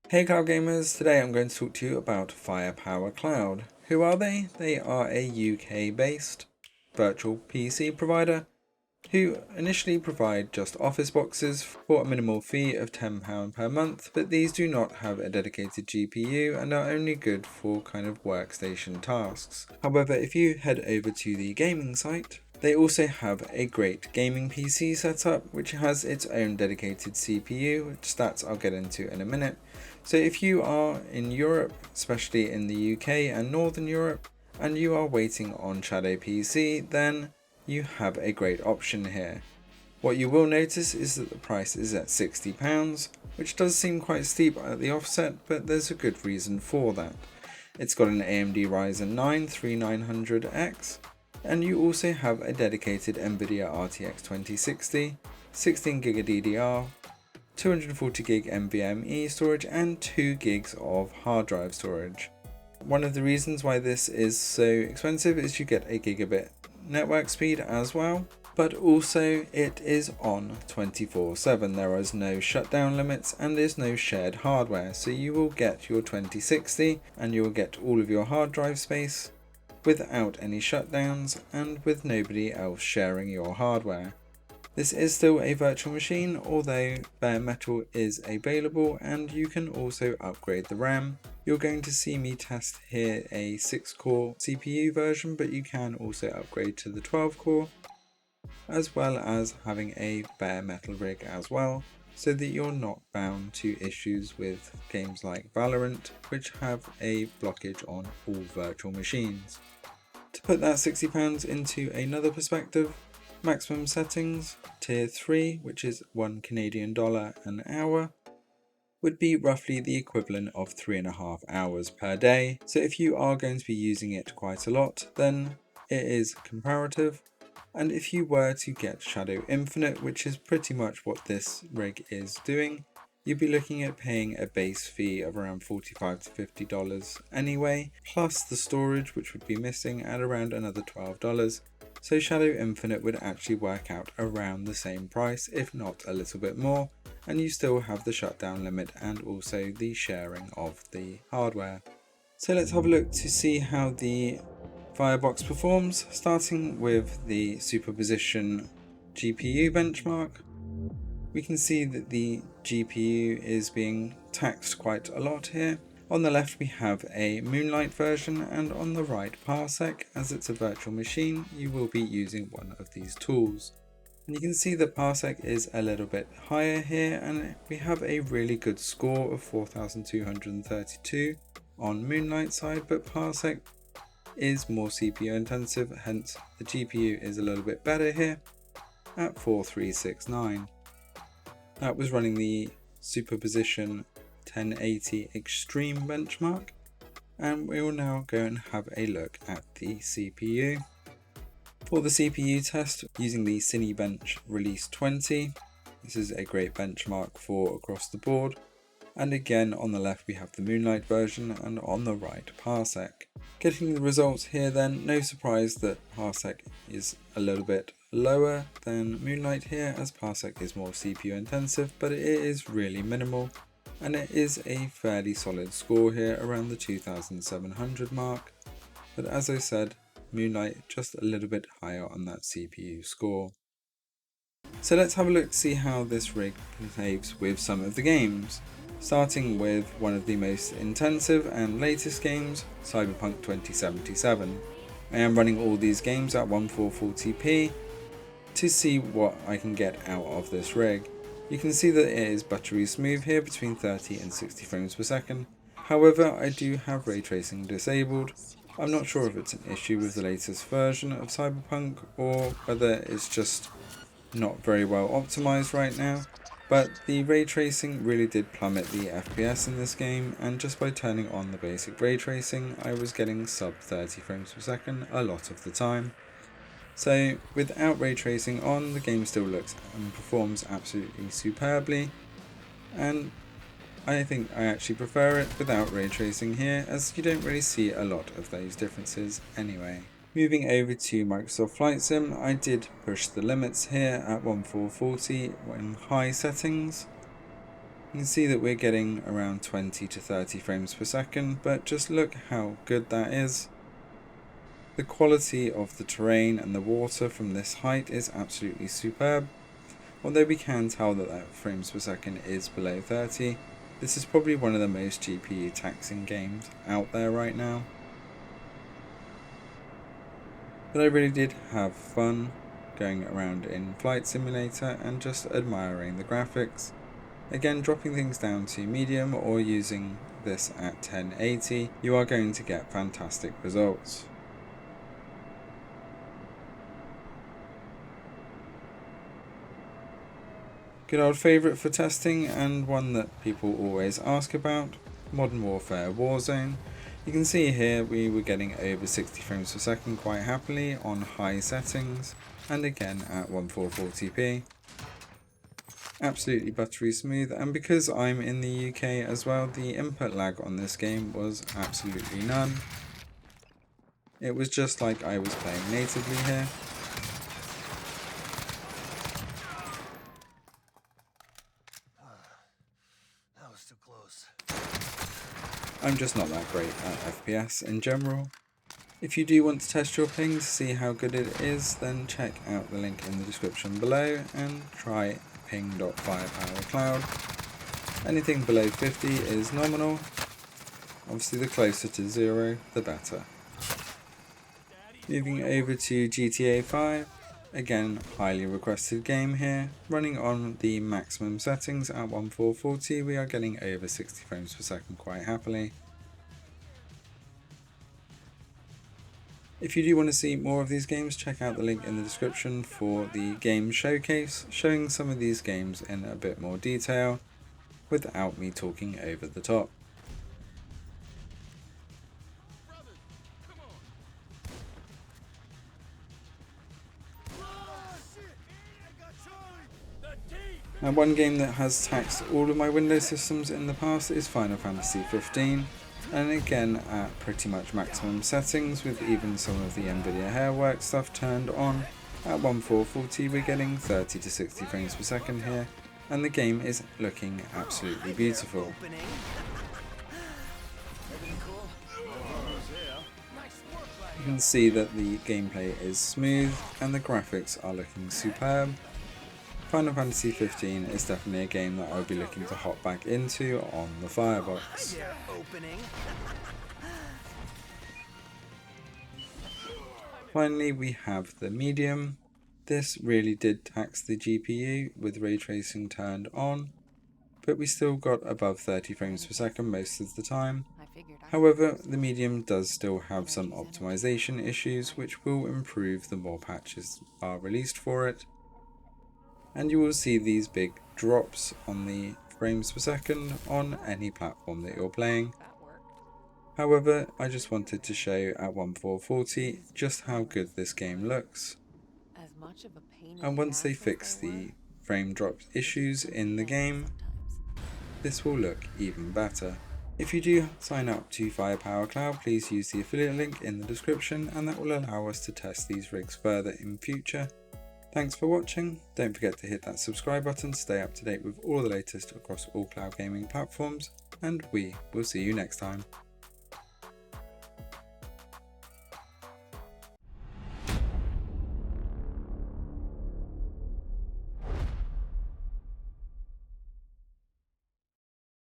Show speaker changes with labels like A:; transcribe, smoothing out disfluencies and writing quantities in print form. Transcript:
A: Hey Cloud Gamers, today I'm going to talk to you about Firepower Cloud. Who are they? They are a UK based virtual PC provider who initially provide just office boxes for a minimal fee of £10 per month, but these do not have a dedicated GPU and are only good for kind of workstation tasks. However, if you head over to the gaming site, they also have a great gaming PC setup which has its own dedicated CPU, which stats I'll get into in a minute. So if you are in Europe, especially in the UK and Northern Europe, and you are waiting on Shadow PC, then you have a great option here. What you will notice is that the price is at £60, which does seem quite steep at the offset, but there's a good reason for that. It's got an AMD Ryzen 9 3900X, and you also have a dedicated NVIDIA RTX 2060, 16GB DDR, 240GB NVMe storage, and 2GB of hard drive storage. One of the reasons why this is so expensive is you get a gigabit network speed as well, but also it is on 24/7. There is no shutdown limits and there's no shared hardware, so you will get your 2060 and you will get all of your hard drive space without any shutdowns and with nobody else sharing your hardware. This is still a virtual machine, although bare metal is available and you can also upgrade the RAM. You're going to see me test here a 6-core CPU version, but you can also upgrade to the 12-core, as well as having a bare metal rig as well, so that you're not bound to issues with games like Valorant, which have a blockage on all virtual machines. To put that £60 into another perspective, maximum settings, tier 3, which is $1 Canadian an hour, would be roughly the equivalent of 3.5 hours per day. So if you are going to be using it quite a lot, then it is comparative. And if you were to get Shadow Infinite, which is pretty much what this rig is doing, you'd be looking at paying a base fee of around $45 to $50 anyway, plus the storage, which would be missing at around another $12. So Shadow Infinite would actually work out around the same price, if not a little bit more, and you still have the shutdown limit and also the sharing of the hardware. So let's have a look to see how the Firebox performs, starting with the superposition GPU benchmark. We can see that the GPU is being taxed quite a lot here. On the left we have a Moonlight version, and on the right Parsec. As it's a virtual machine, you will be using one of these tools. And you can see that Parsec is a little bit higher here, and we have a really good score of 4232 on Moonlight side, but Parsec is more CPU intensive, hence the GPU is a little bit better here at 4369. That was running the superposition 1080 Extreme benchmark, and we will now go and have a look at the CPU. For the CPU test, using the Cinebench Release 20, this is a great benchmark for across the board, and again on the left we have the Moonlight version and on the right Parsec. Getting the results here then, no surprise that Parsec is a little bit lower than Moonlight here, as Parsec is more CPU intensive, but it is really minimal. And it is a fairly solid score here around the 2700 mark, but as I said, Moonlight just a little bit higher on that CPU score. So let's have a look to see how this rig behaves with some of the games, starting with one of the most intensive and latest games, Cyberpunk 2077. I am running all these games at 1440p to see what I can get out of this rig. You can see that it is buttery smooth here between 30 and 60 frames per second. However, I do have ray tracing disabled. I'm not sure if it's an issue with the latest version of Cyberpunk or whether it's just not very well optimized right now, but the ray tracing really did plummet the FPS in this game, and just by turning on the basic ray tracing I was getting sub 30 frames per second a lot of the time. So without ray tracing on, the game still looks and performs absolutely superbly, and I think I actually prefer it without ray tracing here, as you don't really see a lot of those differences anyway. Moving over to Microsoft Flight Sim, I did push the limits here at 1440 in high settings, You can see that we're getting around 20 to 30 frames per second, but just look how good that is. The quality of the terrain and the water from this height is absolutely superb. Although we can tell that frames per second is below 30, this is probably one of the most GPU taxing games out there right now. But I really did have fun going around in Flight Simulator and just admiring the graphics. Again, dropping things down to medium or using this at 1080, you are going to get fantastic results. Good old favourite for testing, and one that people always ask about, Modern Warfare Warzone. You can see here we were getting over 60 frames per second quite happily on high settings, and again at 1440p. Absolutely buttery smooth, and because I'm in the UK as well, the input lag on this game was absolutely none. It was just like I was playing natively here.
B: That was too close.
A: I'm just not that great at FPS in general. If you do want to test your ping to see how good it is, then check out the link in the description below and try ping.firepower.cloud. Anything below 50 is nominal. Obviously the closer to 0 the better. Moving over to GTA 5, again highly requested game here. Running on the maximum settings at 1440, we are getting over 60 frames per second quite happily. If you do want to see more of these games, check out the link in the description for the game showcase, showing some of these games in a bit more detail, without me talking over the top. And one game that has taxed all of my Windows systems in the past is Final Fantasy 15. And again at pretty much maximum settings, with even some of the Nvidia Hairwork stuff turned on. At 1440 we're getting 30 to 60 frames per second here, and the game is looking absolutely beautiful. You can see that the gameplay is smooth and the graphics are looking superb. Final Fantasy 15 is definitely a game that I'll be looking to hop back into on the Firebox. Finally we have the medium. This really did tax the GPU with ray tracing turned on, but we still got above 30 frames per second most of the time. However, the medium does still have some optimization issues which will improve the more patches are released for it. And you will see these big drops on the frames per second on any platform that you're playing. However, I just wanted to show at 1440 just how good this game looks. And once they fix the frame drop issues in the game, this will look even better. If you do sign up to Firepower Cloud, please use the affiliate link in the description, and that will allow us to test these rigs further in future. Thanks for watching. Don't forget to hit that subscribe button to stay up to date with all the latest across all cloud gaming platforms, and we will see you next time.